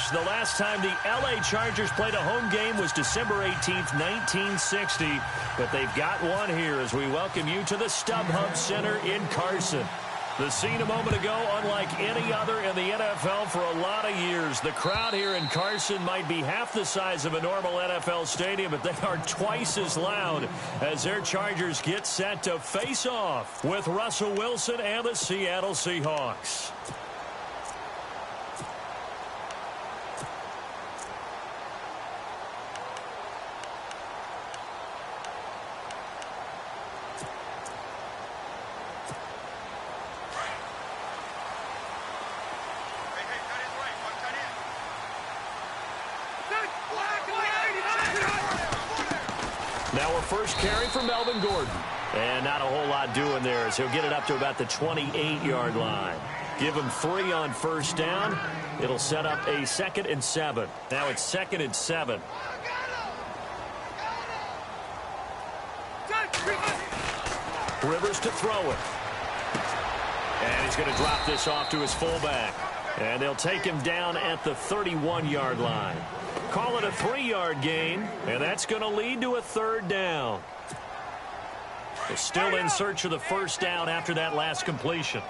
match. The last time the L.A. Chargers played a home game was December 18th, 1960. But they've got one here as we welcome you to the StubHub Center in Carson. The scene a moment ago, unlike any other in the NFL for a lot of years. The crowd here in Carson might be half the size of a normal NFL stadium, but they are twice as loud as their Chargers get set to face off with Russell Wilson and the Seattle Seahawks. Now a first carry for Melvin Gordon. And not a whole lot doing there as he'll get it up to about the 28-yard line. Give him 3 on first down. It'll set up a 2nd and 7. Now it's 2nd and 7. Rivers to throw it. And he's going to drop this off to his fullback. And they'll take him down at the 31-yard line. Call it a 3-yard gain, and that's going to lead to a 3rd down. They're still in search of the first down after that last completion.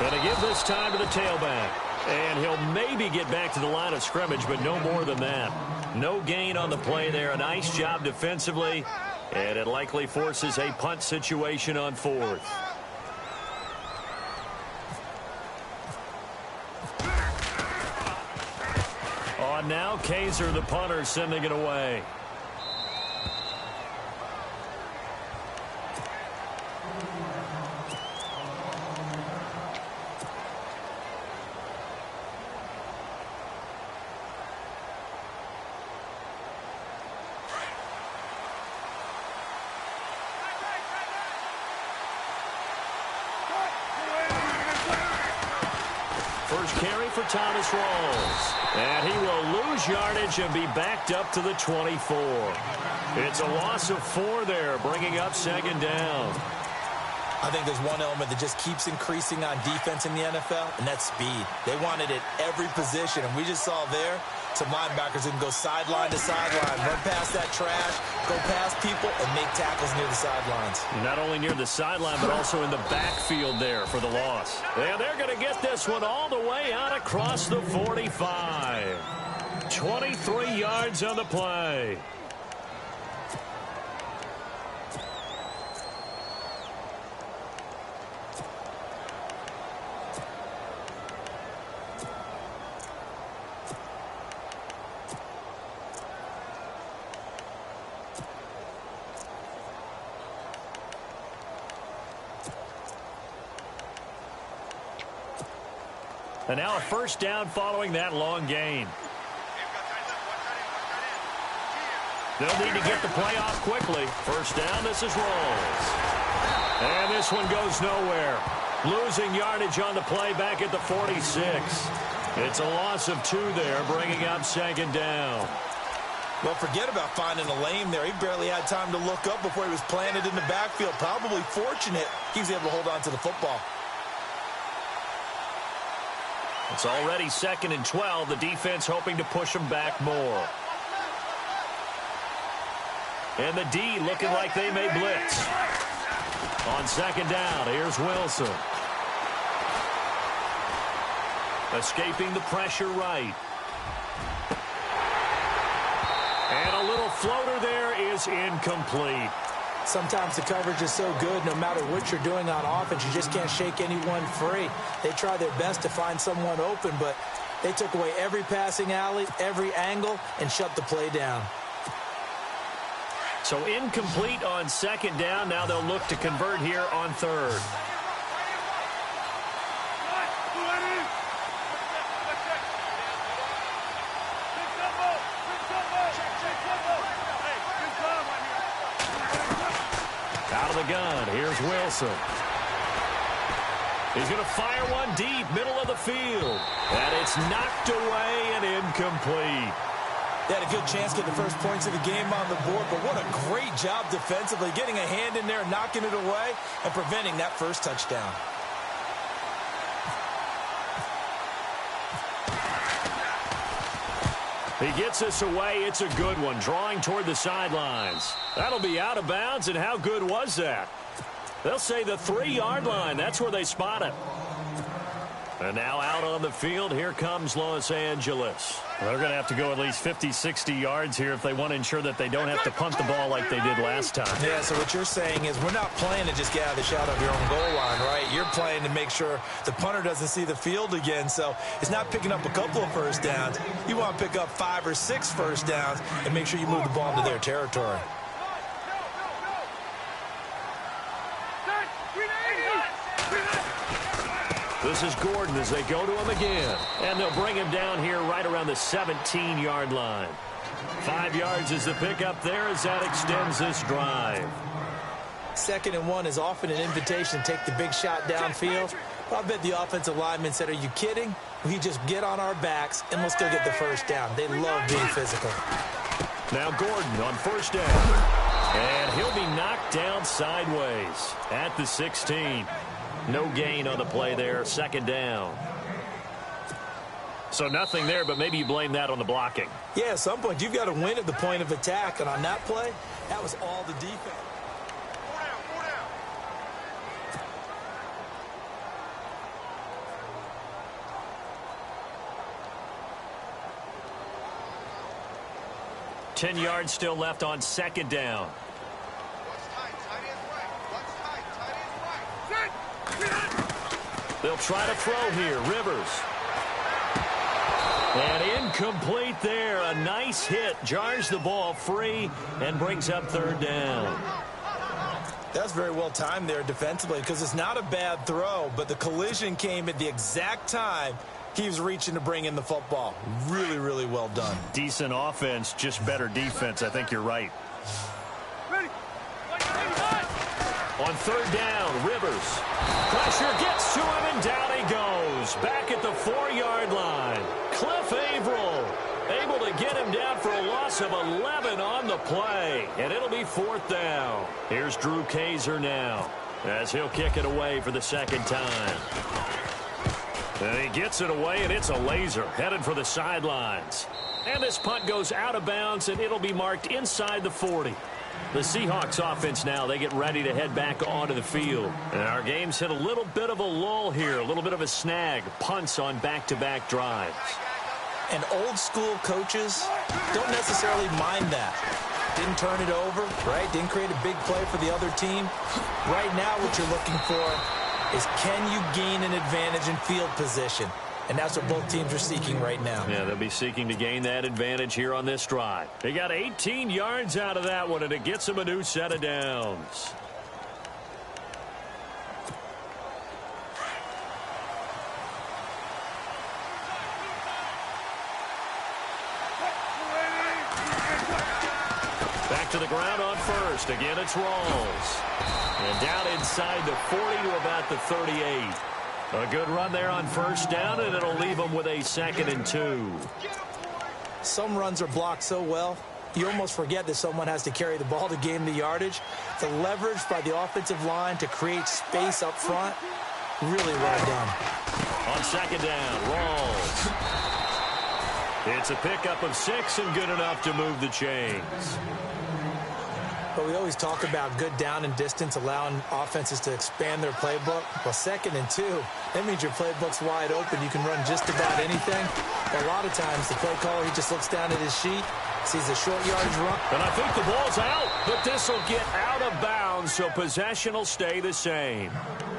Going to give this time to the tailback. And he'll maybe get back to the line of scrimmage, but no more than that. No gain on the play there. A nice job defensively, and it likely forces a punt situation on 4th. On now, Kaiser, the punter, sending it away. First carry for Thomas Rawls. And he will lose yardage and be backed up to the 24. It's a loss of 4 there, bringing up 2nd down. I think there's one element that just keeps increasing on defense in the NFL, and that's speed. They want it at every position, and we just saw there some linebackers who can go sideline to sideline, run past that trash, go past people, and make tackles near the sidelines. Not only near the sideline, but also in the backfield there for the loss. And they're going to get this one all the way out across the 45. 23 yards on the play. And now a first down following that long gain. They'll need to get the play off quickly. First down, this is Rawls. And this one goes nowhere. Losing yardage on the play back at the 46. It's a loss of 2 there, bringing up 2nd down. Well, forget about finding a lane there. He barely had time to look up before he was planted in the backfield. Probably fortunate he was able to hold on to the football. It's already 2nd and 12. The defense hoping to push them back more. And the D looking like they may blitz. On 2nd down, here's Wilson. Escaping the pressure right. And a little floater there is incomplete. Sometimes the coverage is so good, no matter what you're doing on offense, you just can't shake anyone free. They try their best to find someone open, but they took away every passing alley, every angle, and shut the play down. So incomplete on 2nd down. Now they'll look to convert here on 3rd. Out of the gun, here's Wilson. He's going to fire one deep, middle of the field. And it's knocked away and incomplete. They had a good chance to get the first points of the game on the board, but what a great job defensively, getting a hand in there, knocking it away, and preventing that first touchdown. He gets this away. It's a good one, drawing toward the sidelines. That'll be out of bounds, and how good was that? They'll say the 3-yard line. That's where they spot it. And now out on the field, here comes Los Angeles. They're going to have to go at least 50, 60 yards here if they want to ensure that they don't have to punt the ball like they did last time. Yeah, so what you're saying is we're not playing to just get out of the shadow of your own goal line, right? You're playing to make sure the punter doesn't see the field again. So it's not picking up a couple of first downs. You want to pick up 5 or 6 first downs and make sure you move the ball into their territory. This is Gordon as they go to him again. And they'll bring him down here right around the 17-yard line. 5 yards is the pickup there as that extends this drive. 2nd and 1 is often an invitation to take the big shot downfield. I bet the offensive lineman said, are you kidding? We just get on our backs and we'll still get the first down. They love being physical. Now Gordon on first down. And he'll be knocked down sideways at the 16. No gain on the play there, 2nd down. So nothing there, but maybe you blame that on the blocking. Yeah, at some point you've got to win at the point of attack, and on that play, that was all the defense. 10 yards still left on 2nd down. They'll try to throw here. Rivers. And incomplete there. A nice hit. Jars the ball free and brings up 3rd down. That's very well timed there defensively because it's not a bad throw, but the collision came at the exact time he was reaching to bring in the football. Really, really well done. Decent offense, just better defense. I think you're right. On 3rd down, Rivers. Pressure gets to him, and down he goes. Back at the 4-yard line. Cliff Averill able to get him down for a loss of 11 on the play. And it'll be 4th down. Here's Drew Kaiser now as he'll kick it away for the 2nd time. And he gets it away, and it's a laser headed for the sidelines. And this punt goes out of bounds, and it'll be marked inside the 40. The Seahawks offense now, they get ready to head back onto the field. And our game's hit a little bit of a lull here, a little bit of a snag. Punts on back-to-back drives. And old-school coaches don't necessarily mind that. Didn't turn it over, right? Didn't create a big play for the other team. Right now what you're looking for is can you gain an advantage in field position? And that's what both teams are seeking right now. Yeah, they'll be seeking to gain that advantage here on this drive. They got 18 yards out of that one, and it gets them a new set of downs. Back to the ground on first. Again, it's Rawls. And down inside the 40 to about the 38. A good run there on first down, and it'll leave them with a 2nd and 2. Some runs are blocked so well, you almost forget that someone has to carry the ball to gain the yardage. The leverage by the offensive line to create space up front, really well done. On 2nd down, Rawls. It's a pickup of 6 and good enough to move the chains. But we always talk about good down and distance, allowing offenses to expand their playbook. Well, 2nd and 2, that means your playbook's wide open. You can run just about anything. But a lot of times, the play caller, he just looks down at his sheet, sees a short yardage run. And I think the ball's out, but this will get out of bounds, so possession will stay the same.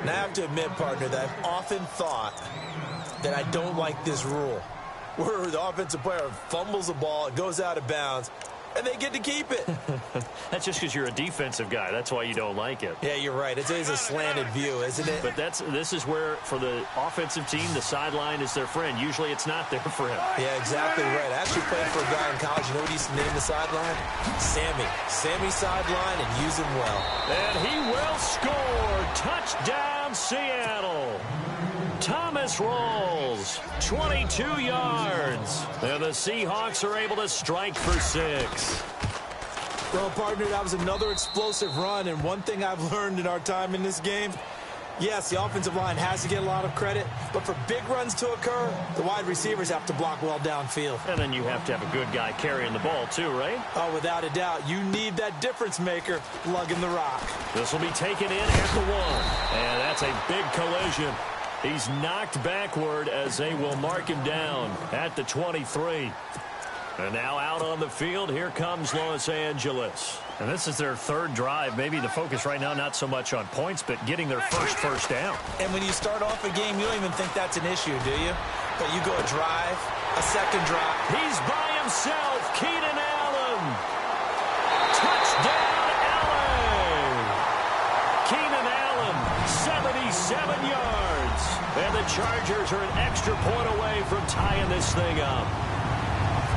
Now, I have to admit, partner, that I've often thought that I don't like this rule, where the offensive player fumbles the ball, it goes out of bounds, and they get to keep it. That's just because you're a defensive guy. That's why you don't like it. Yeah, you're right. It's always a slanted view, isn't it? But this is where, for the offensive team, the sideline is their friend. Usually it's not there for him. Yeah, exactly right. I actually played for a guy in college. You know what he used to name the sideline? Sammy. Sammy sideline, and use him well. And he will score. Touchdown, Seattle. Thomas Rawls, 22 yards. And the Seahawks are able to strike for 6. Well, partner, that was another explosive run. And one thing I've learned in our time in this game, Yes, the offensive line has to get a lot of credit, but for big runs to occur, the wide receivers have to block well downfield. And then you have to have a good guy carrying the ball too, right? Oh, without a doubt. You need that difference maker lugging the rock. This will be taken in at the 1. And that's a big collision. He's knocked backward as they will mark him down at the 23. And now out on the field, here comes Los Angeles. And this is their 3rd drive. Maybe the focus right now not so much on points, but getting their first down. And when you start off a game, you don't even think that's an issue, do you? But you go a drive, a second drive. He's by himself. Keenan Allen. Touchdown, LA. Keenan Allen, 77 yards. And the Chargers are an extra point away from tying this thing up.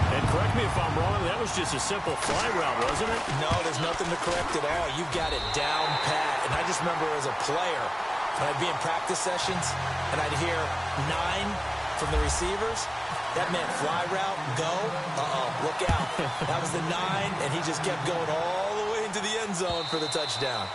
And correct me if I'm wrong, that was just a simple fly route, wasn't it? No, there's nothing to correct at all. You've got it down pat. And I just remember as a player, when I'd be in practice sessions, and I'd hear 9 from the receivers. That meant fly route, go. Look out. That was the 9, and he just kept going all the way into the end zone for the touchdown.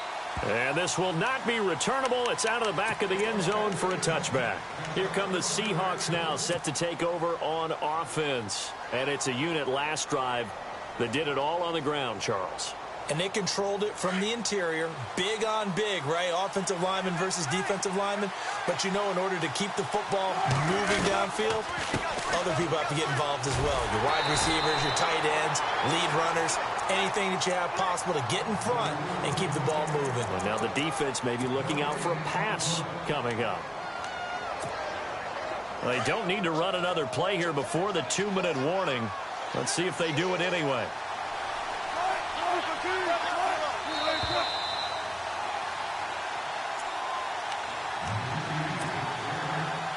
And this will not be returnable. It's out of the back of the end zone for a touchback. Here come the Seahawks now, set to take over on offense. And it's a unit last drive that did it all on the ground, Charles. And they controlled it from the interior, big on big, right? Offensive lineman versus defensive lineman. But, you know, in order to keep the football moving downfield, other people have to get involved as well. Your wide receivers, your tight ends, lead runners, anything that you have possible to get in front and keep the ball moving. And now the defense may be looking out for a pass coming up. Well, they don't need to run another play here before the 2-minute warning. Let's see if they do it anyway.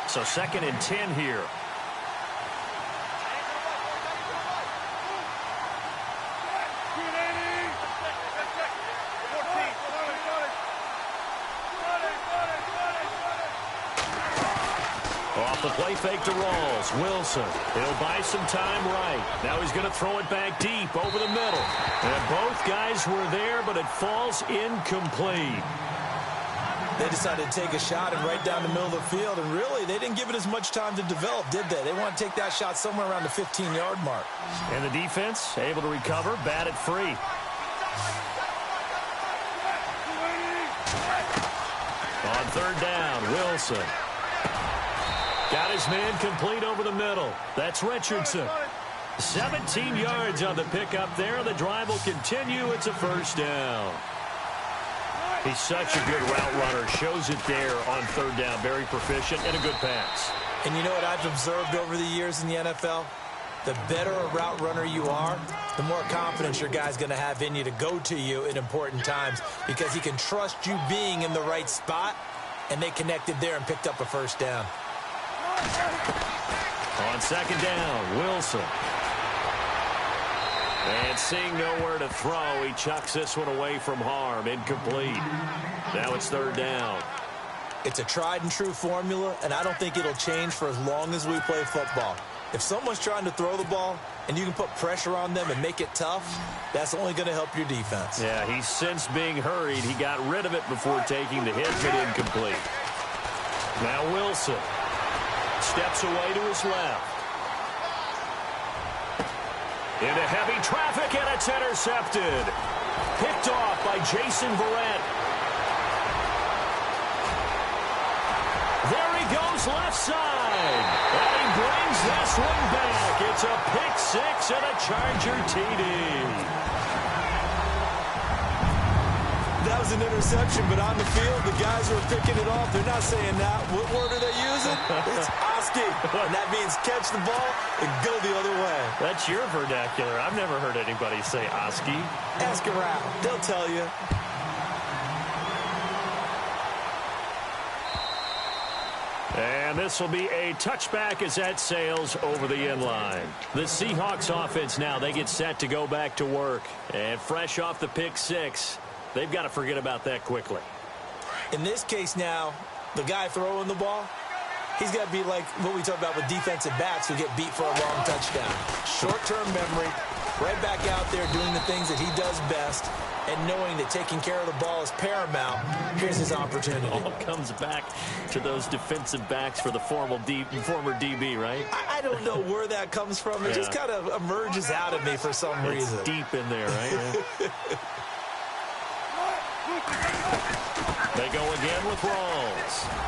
So 2nd and 10 here. Off the play fake to Rawls. Wilson. He'll buy some time right. Now he's going to throw it back deep over the middle. And both guys were there, but it falls incomplete. They decided to take a shot and right down the middle of the field, and really, they didn't give it as much time to develop, did they? They want to take that shot somewhere around the 15-yard mark. And the defense able to recover, bat it free. On 3rd down, Wilson. Got his man complete over the middle. That's Richardson. 17 yards on the pickup there. The drive will continue. It's a 1st down. He's such a good route runner. Shows it there on 3rd down. Very proficient and a good pass. And you know what I've observed over the years in the NFL? The better a route runner you are, the more confidence your guy's going to have in you to go to you in important times because he can trust you being in the right spot, and they connected there and picked up a 1st down. On 2nd down, Wilson. And seeing nowhere to throw, he chucks this one away from harm. Incomplete. Now it's 3rd down. It's a tried-and-true formula, and I don't think it'll change for as long as we play football. If someone's trying to throw the ball and you can put pressure on them and make it tough, that's only going to help your defense. Yeah, he's since being hurried. He got rid of it before taking the hit, but incomplete. Now Wilson steps away to his left. Into heavy traffic, and it's intercepted. Picked off by Jason Verrett. There he goes left side. And he brings this one back. It's a pick 6 and a Charger TD. That was an interception, but on the field, the guys who are picking it off, they're not saying that. What word are they using? It's Oski. And that means catch the ball and go the other way. That's your vernacular. I've never heard anybody say Oski. Ask around. They'll tell you. And this will be a touchback as that sails over the end line. The Seahawks offense now, they get set to go back to work. And fresh off the pick 6, they've got to forget about that quickly. In this case now, the guy throwing the ball, He's got to be like what we talk about with defensive backs who get beat for a long touchdown. Short-term memory, right back out there doing the things that he does best, and knowing that taking care of the ball is paramount. Here's his opportunity. All comes back to those defensive backs for the former DB, right? I don't know where that comes from. It just kind of emerges out of me for some reason. It's deep in there, right? They go again with Rawls.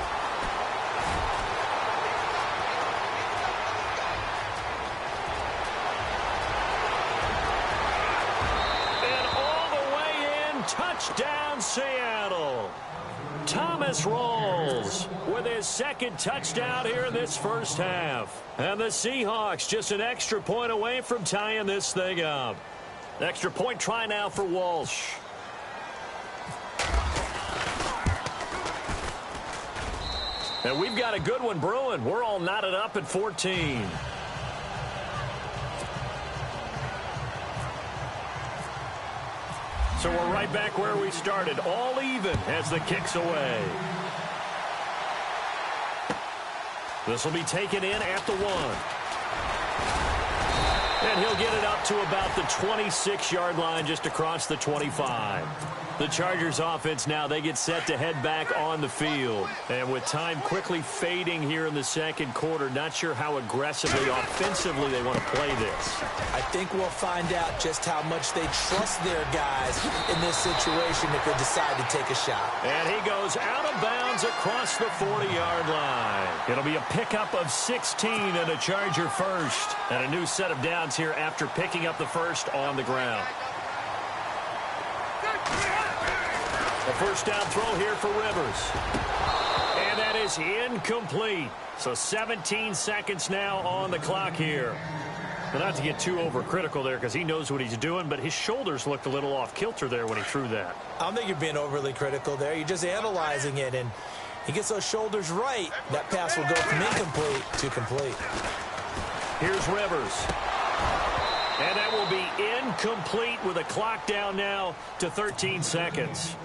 Touchdown, Seattle. Thomas Rawls with his second touchdown here in this first half. And the Seahawks just an extra point away from tying this thing up. Extra point try now for Walsh. And we've got a good one brewing. We're all knotted up at 14. So we're right back where we started, all even as the kick's away. This will be taken in at the 1. And he'll get it up to about the 26-yard line, just across the 25. The Chargers offense now, they get set to head back on the field. And with time quickly fading here in the second quarter, not sure how aggressively, offensively they want to play this. I think we'll find out just how much they trust their guys in this situation if they decide to take a shot. And he goes out of bounds across the 40-yard line. It'll be a pickup of 16 and a Charger first. And a new set of downs here after picking up the first on the ground. A first down throw here for Rivers. And that is incomplete. So 17 seconds now on the clock here. But not to get too overcritical there because he knows what he's doing, but his shoulders looked a little off kilter there when he threw that. I don't think you're being overly critical there. You're just analyzing it, and he gets those shoulders right. That pass will go from incomplete to complete. Here's Rivers. And that will be incomplete with a clock down now to 13 seconds.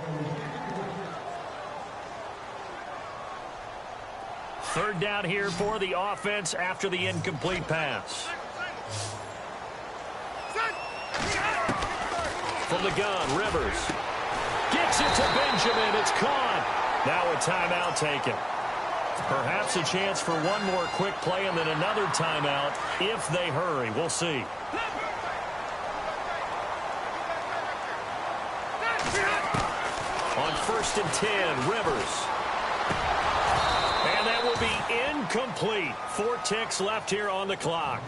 Third down here for the offense after the incomplete pass. From the gun, Rivers. Gets it to Benjamin. It's caught. Now a timeout taken. Perhaps a chance for one more quick play and then another timeout if they hurry. We'll see. On 1st and 10, Rivers. And that will be incomplete. 4 ticks left here on the clock.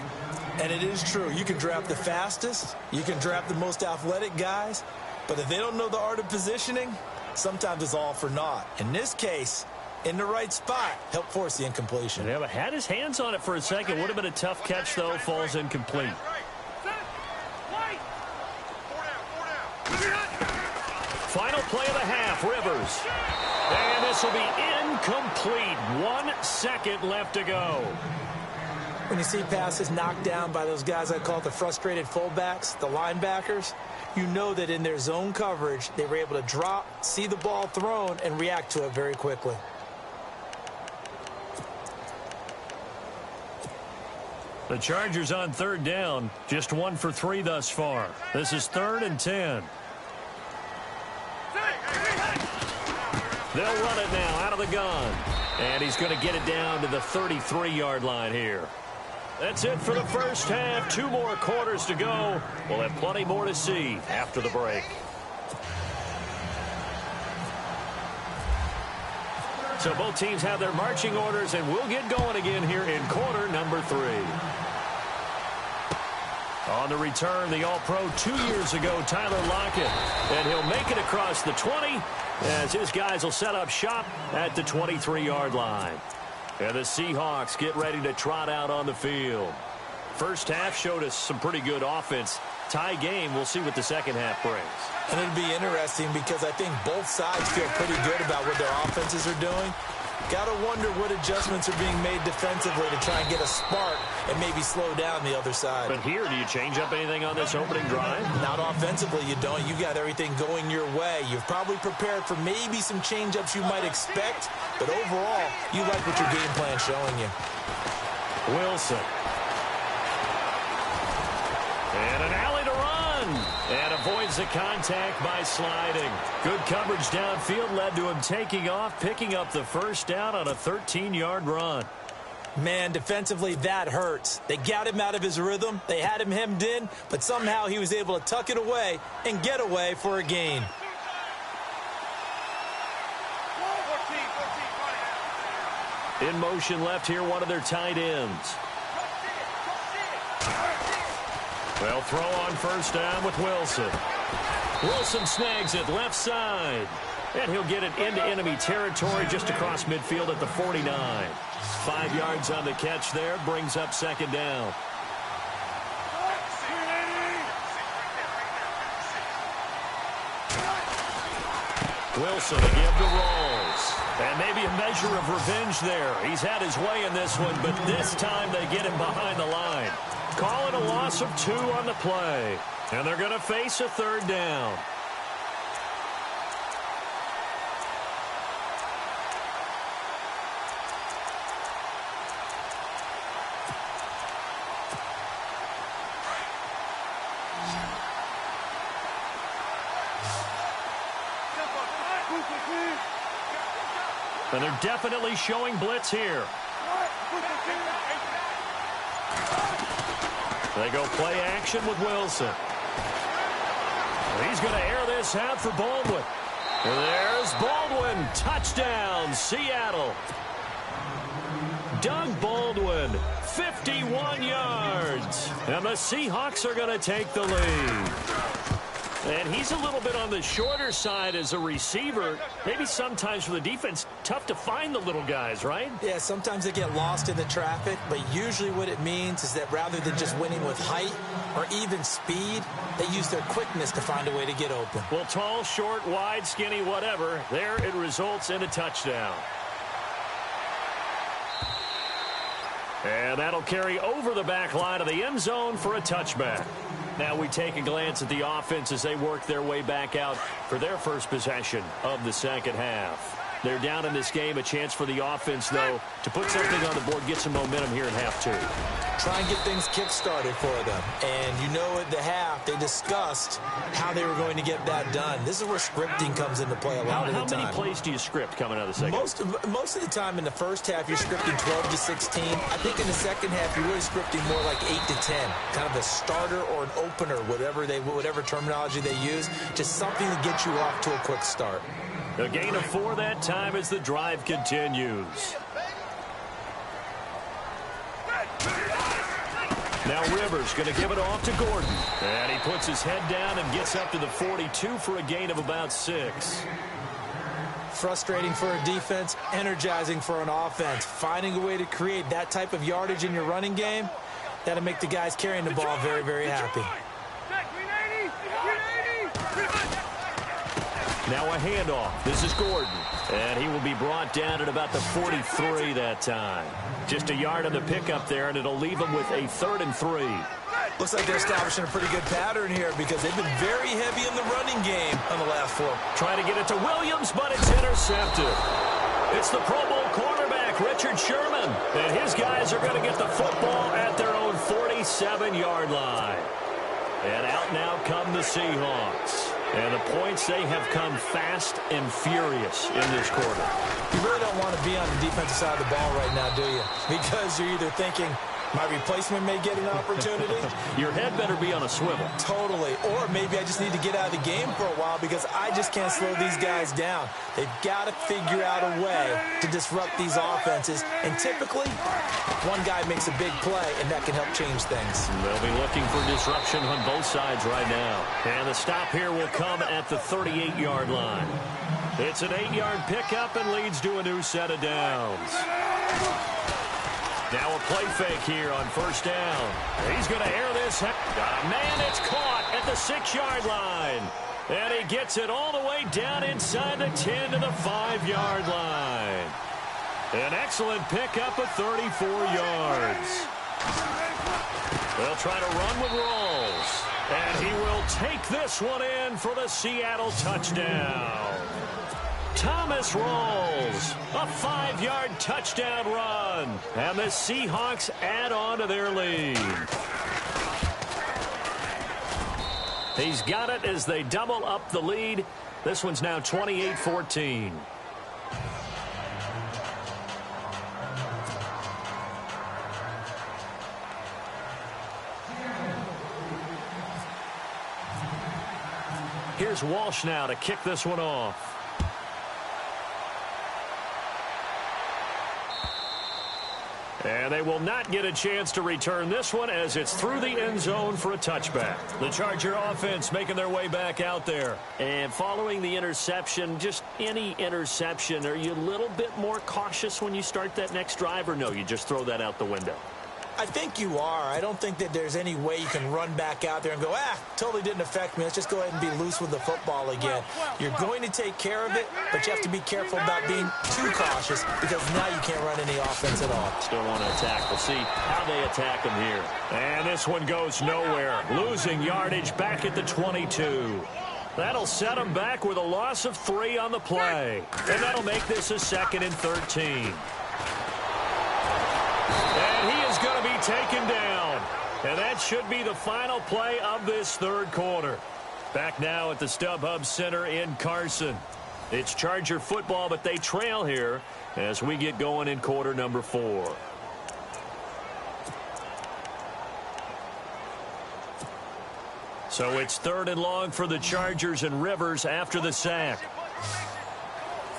And it is true. You can draft the fastest. You can draft the most athletic guys. But if they don't know the art of positioning, sometimes it's all for naught. In this case, in the right spot, help force the incompletion. Yeah, but had his hands on it for a second. Would have been a tough catch, though. Falls incomplete. Final play of the half, Rivers. And this will be incomplete. 1 second left to go. When you see passes knocked down by those guys I call the frustrated fullbacks, the linebackers, you know that in their zone coverage, they were able to drop, see the ball thrown, and react to it very quickly. The Chargers on 3rd down, just 1 for 3 thus far. This is 3rd and 10. They'll run it now out of the gun. And he's going to get it down to the 33-yard line here. That's it for the first half. 2 more quarters to go. We'll have plenty more to see after the break. So both teams have their marching orders, and we'll get going again here in quarter number 3. On the return, the All-Pro 2 years ago, Tyler Lockett. And he'll make it across the 20 as his guys will set up shop at the 23-yard line. And the Seahawks get ready to trot out on the field. First half showed us some pretty good offense. Tie game, we'll see what the second half brings. And it'll be interesting because I think both sides feel pretty good about what their offenses are doing. Got to wonder what adjustments are being made defensively to try and get a spark and maybe slow down the other side. But here, do you change up anything on this opening drive? Not offensively, you don't. You got everything going your way. You've probably prepared for maybe some change-ups you might expect, but overall, you like what your game plan's showing you. Wilson. And an alley to run. And avoids the contact by sliding. Good coverage downfield led to him taking off, picking up the first down on a 13-yard run. Man, defensively, that hurts. They got him out of his rhythm. They had him hemmed in, but somehow he was able to tuck it away and get away for a gain. In motion left here, one of their tight ends. They'll throw on first down with Wilson. Wilson snags it left side. And he'll get it into enemy territory just across midfield at the 49. 5 yards on the catch there, brings up second down. Wilson again to Rolls. And maybe a measure of revenge there. He's had his way in this one, but this time they get him behind the line. Call it a loss of 2 on the play. And they're going to face a third down. And they're definitely showing blitz here. They go play action with Wilson. He's going to air this out for Baldwin. And there's Baldwin. Touchdown, Seattle. Doug Baldwin, 51 yards. And the Seahawks are going to take the lead. And he's a little bit on the shorter side as a receiver. Maybe sometimes for the defense, tough to find the little guys, right? Yeah, sometimes they get lost in the traffic, but usually what it means is that rather than just winning with height or even speed, they use their quickness to find a way to get open. Well, tall, short, wide, skinny, whatever, there it results in a touchdown. And that'll carry over the back line of the end zone for a touchback. Now we take a glance at the offense as they work their way back out for their first possession of the second half. They're down in this game. A chance for the offense, though, to put something on the board, get some momentum here in half 2. Try and get things kick-started for them. And you know at the half, they discussed how they were going to get that done. This is where scripting comes into play a lot of the time. How many plays do you script coming out of the second half? Most of the time in the first half, you're scripting 12 to 16. I think in the second half, you're really scripting more like 8 to 10. Kind of a starter or an opener, whatever terminology they use. Just something to get you off to a quick start. A gain of 4 that time as the drive continues. Now Rivers going to give it off to Gordon. And he puts his head down and gets up to the 42 for a gain of about 6. Frustrating for a defense, energizing for an offense. Finding a way to create that type of yardage in your running game, that'll make the guys carrying the ball very, very happy. Now a handoff. This is Gordon. And he will be brought down at about the 43 that time. Just a yard on the pickup there, and it'll leave him with a 3rd and 3. Looks like they're establishing a pretty good pattern here because they've been very heavy in the running game on the last 4. Trying to get it to Williams, but it's intercepted. It's the Pro Bowl cornerback, Richard Sherman. And his guys are going to get the football at their own 47-yard line. And out now come the Seahawks. And the points, they have come fast and furious in this quarter. You really don't want to be on the defensive side of the ball right now, do you? Because you're either thinking, my replacement may get an opportunity. Your head better be on a swivel. Totally. Or maybe I just need to get out of the game for a while because I just can't slow these guys down. They've got to figure out a way to disrupt these offenses. And typically, one guy makes a big play, and that can help change things. They'll be looking for disruption on both sides right now. And the stop here will come at the 38-yard line. It's an 8-yard pickup and leads to a new set of downs. Now a play fake here on first down. He's going to air this. Man, it's caught at the 6-yard line. And he gets it all the way down inside the 10 to the 5-yard line. An excellent pickup of 34 yards. They'll try to run with Rawls. And he will take this one in for the Seattle touchdown. Thomas Rawls, a 5-yard touchdown run. And the Seahawks add on to their lead. He's got it as they double up the lead. This one's now 28-14. Here's Walsh now to kick this one off. And they will not get a chance to return this one as it's through the end zone for a touchback. The Charger offense making their way back out there. And following the interception, just any interception, are you a little bit more cautious when you start that next drive, or no, you just throw that out the window? I think you are. I don't think that there's any way you can run back out there and go, totally didn't affect me. Let's just go ahead and be loose with the football again. You're going to take care of it, but you have to be careful about being too cautious because now you can't run any offense at all. Still want to attack. We'll see how they attack him here. And this one goes nowhere. Losing yardage back at the 22. That'll set him back with a loss of 3 on the play. And that'll make this a 2nd and 13. And he is going to be taken down. And that should be the final play of this third quarter. Back now at the StubHub Center in Carson. It's Charger football, but they trail here as we get going in quarter number 4. So it's 3rd and long for the Chargers, and Rivers after the sack.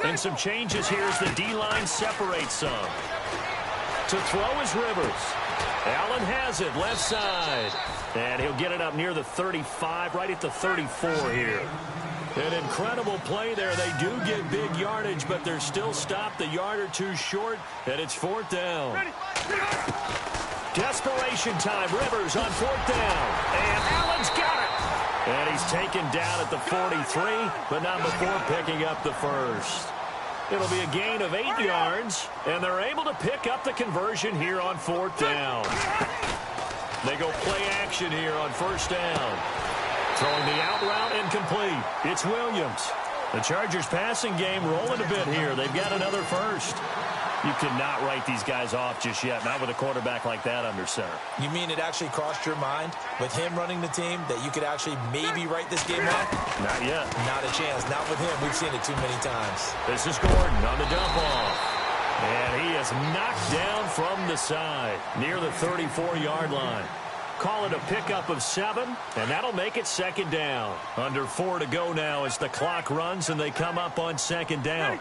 And some changes here as the D-line separates some. To throw is Rivers. Allen has it left side. And he'll get it up near the 35, right at the 34 here. An incredible play there. They do get big yardage, but they're still stopped a yard or two short, and it's 4th down. Desperation time. Rivers on 4th down. And Allen's got it. And he's taken down at the 43, but not before picking up the first. It'll be a gain of 8 yards, and they're able to pick up the conversion here on 4th down. They go play action here on 1st down. Throwing the out route incomplete. It's Williams. The Chargers passing game rolling a bit here. They've got another first. You cannot write these guys off just yet, not with a quarterback like that under center. You mean it actually crossed your mind with him running the team that you could actually maybe write this game off? Not yet. Not a chance. Not with him. We've seen it too many times. This is Gordon on the dump off. And he is knocked down from the side near the 34-yard line. Call it a pickup of 7, and that'll make it 2nd down. Under 4 to go now as the clock runs and they come up on 2nd down.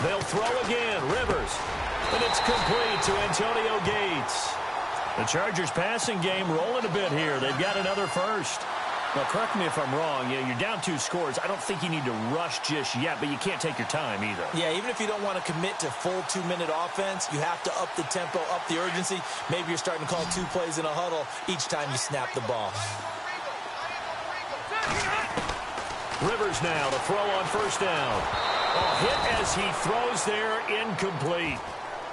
They'll throw again. Rivers. And it's complete to Antonio Gates. The Chargers passing game rolling a bit here. They've got another first. Now, correct me if I'm wrong. You're down 2 scores. I don't think you need to rush just yet, but you can't take your time either. Yeah, even if you don't want to commit to full 2-minute offense, you have to up the tempo, up the urgency. Maybe you're starting to call 2 plays in a huddle each time you snap the ball. Rivers now to throw on 1st down. Hit as he throws there, incomplete.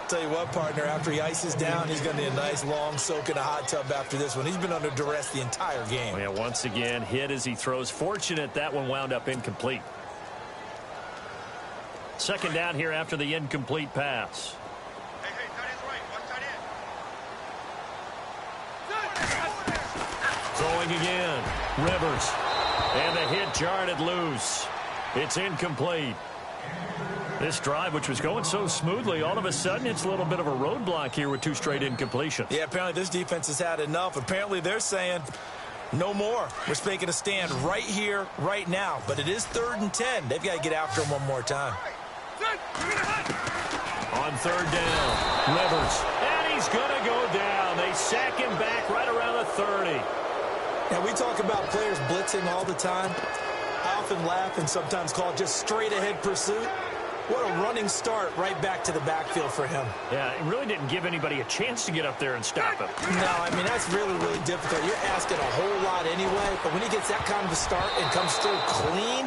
Tell you what, partner, after he ices down, he's going to need a nice long soak in a hot tub after this one. He's been under duress the entire game. Yeah, once again, hit as he throws. Fortunate that one wound up incomplete. 2nd down here after the incomplete pass. Throwing again. Rivers. And the hit jarred it loose. It's incomplete. This drive, which was going so smoothly, all of a sudden it's a little bit of a roadblock here with 2 straight incompletions. Yeah, apparently this defense has had enough. Apparently they're saying no more. We're making a stand right here, right now. But it is 3rd and 10. They've got to get after him one more time. On 3rd down, Rivers. And he's going to go down. They sack him back right around the 30. Now, we talk about players blitzing all the time. I often laugh and sometimes call it just straight-ahead pursuit. What a running start right back to the backfield for him. Yeah, it really didn't give anybody a chance to get up there and stop him. No, I mean, that's really, really difficult. You're asking a whole lot anyway, but when he gets that kind of a start and comes through clean,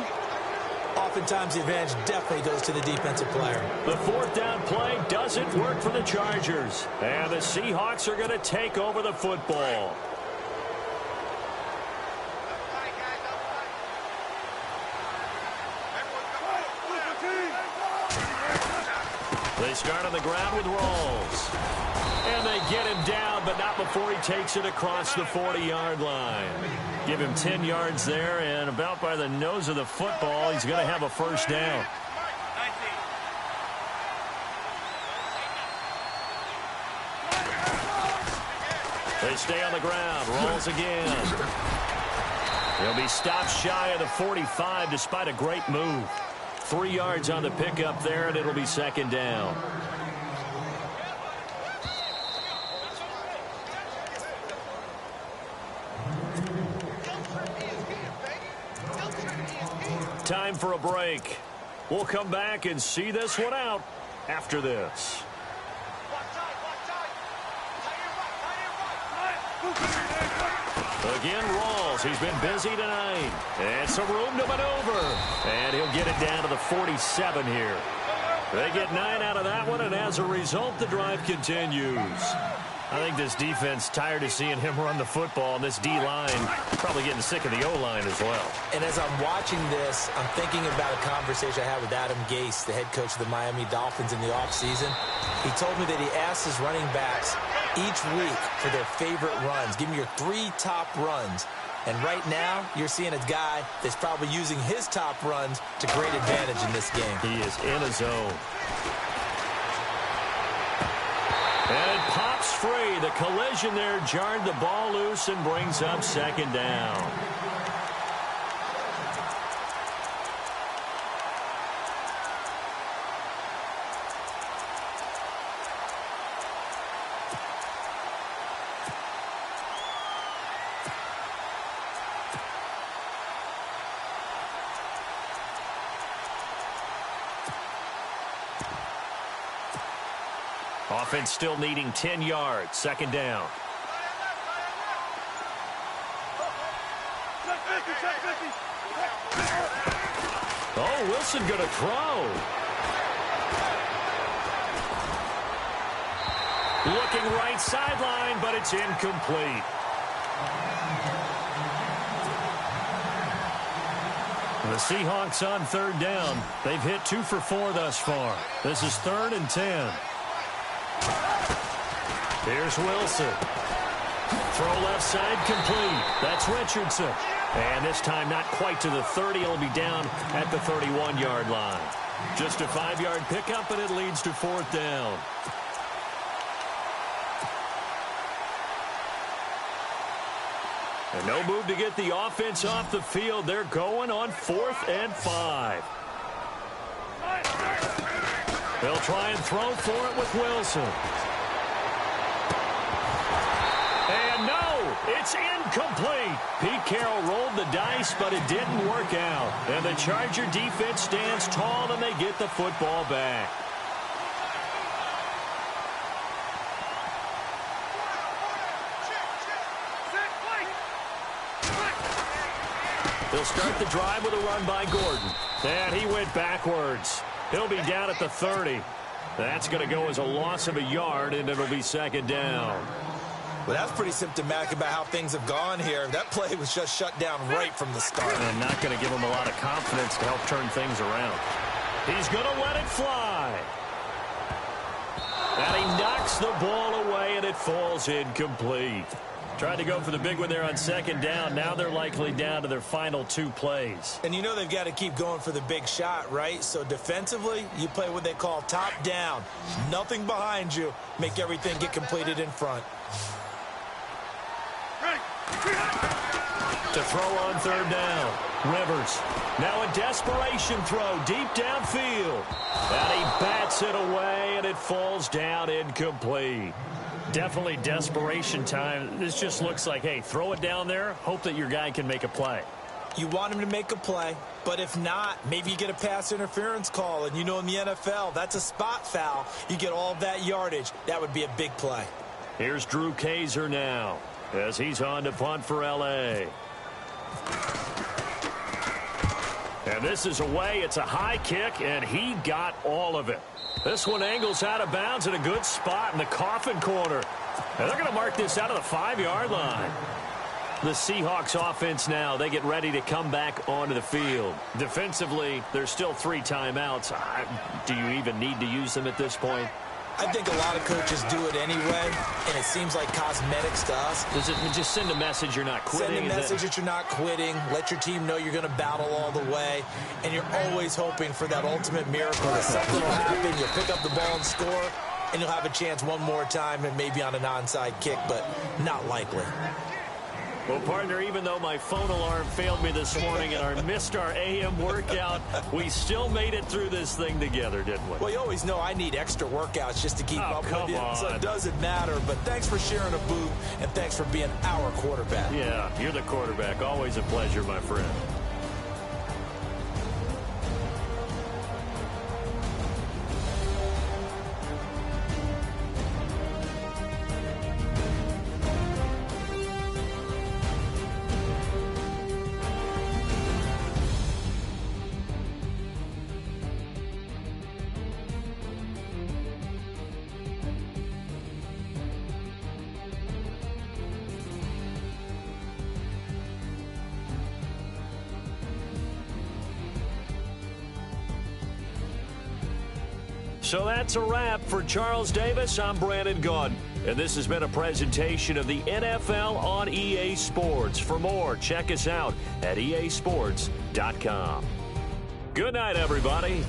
oftentimes the advantage definitely goes to the defensive player. The fourth down play doesn't work for the Chargers, and the Seahawks are going to take over the football. They start on the ground with Rawls. And they get him down, but not before he takes it across the 40-yard line. Give him 10 yards there, and about by the nose of the football, he's going to have a first down. They stay on the ground. Rawls again. He'll be stopped shy of the 45 despite a great move. 3 yards on the pickup there, and it'll be second down. Time for a break. We'll come back and see this one out after this. Again, Rawls. He's been busy tonight. And some room to maneuver. And he'll get it down to the 47 here. They get 9 out of that one, and as a result, the drive continues. I think this defense tired of seeing him run the football, and this D-line probably getting sick of the O-line as well. And as I'm watching this, I'm thinking about a conversation I had with Adam Gase, the head coach of the Miami Dolphins in the offseason. He told me that he asked his running backs each week for their favorite runs. Give me your 3 top runs. And right now, you're seeing a guy that's probably using his top runs to great advantage in this game. He is in a zone. And it pops free. The collision there jarred the ball loose and brings up second down. Offense still needing 10 yards. Second down. Oh, Wilson going to throw. Looking right sideline, but it's incomplete. The Seahawks on third down. They've hit 2 for 4 thus far. This is 3rd and 10. Here's Wilson. Throw left side complete. That's Richardson. And this time not quite to the 30. He'll be down at the 31-yard line. Just a 5-yard pickup, and it leads to 4th down. And no move to get the offense off the field. They're going on 4th and 5. They'll try and throw for it with Wilson. And no, it's incomplete. Pete Carroll rolled the dice, but it didn't work out. And the Charger defense stands tall, and they get the football back. They'll start the drive with a run by Gordon. And he went backwards. He'll be down at the 30. That's going to go as a loss of a yard, and it'll be second down. Well, that's pretty symptomatic about how things have gone here. That play was just shut down right from the start. And not going to give him a lot of confidence to help turn things around. He's going to let it fly. And he knocks the ball away, and it falls incomplete. Tried to go for the big one there on second down. Now they're likely down to their final 2 plays. And you know they've got to keep going for the big shot, right? So defensively, you play what they call top down. Nothing behind you. Make everything get completed in front. To throw on third down. Rivers. Now a desperation throw deep downfield. And he bats it away, and it falls down incomplete. Definitely desperation time. This just looks like, hey, throw it down there, hope that your guy can make a play. You want him to make a play, but if not, maybe you get a pass interference call, and you know in the NFL, that's a spot foul. You get all that yardage. That would be a big play. Here's Drew Kaiser now as he's on to punt for L.A. And this is away. It's a high kick, and he got all of it. This one angles out of bounds in a good spot in the coffin corner. And they're going to mark this out of the 5-yard line. The Seahawks offense now, they get ready to come back onto the field. Defensively, there's still 3 timeouts. Do you even need to use them at this point? I think a lot of coaches do it anyway, and it seems like cosmetics to us. Does it just send a message you're not quitting? Send a message that you're not quitting. Let your team know you're going to battle all the way, and you're always hoping for that ultimate miracle that something will happen. You'll pick up the ball and score, and you'll have a chance one more time and maybe on an onside kick, but not likely. Well, partner, even though my phone alarm failed me this morning and I missed our AM workout, we still made it through this thing together, didn't we? Well, you always know I need extra workouts just to keep up with you, so it doesn't matter. But thanks for sharing a booth, and thanks for being our quarterback. Yeah, you're the quarterback. Always a pleasure, my friend. So that's a wrap for Charles Davis. I'm Brandon Gaudin, and this has been a presentation of the NFL on EA Sports. For more, check us out at easports.com. Good night, everybody.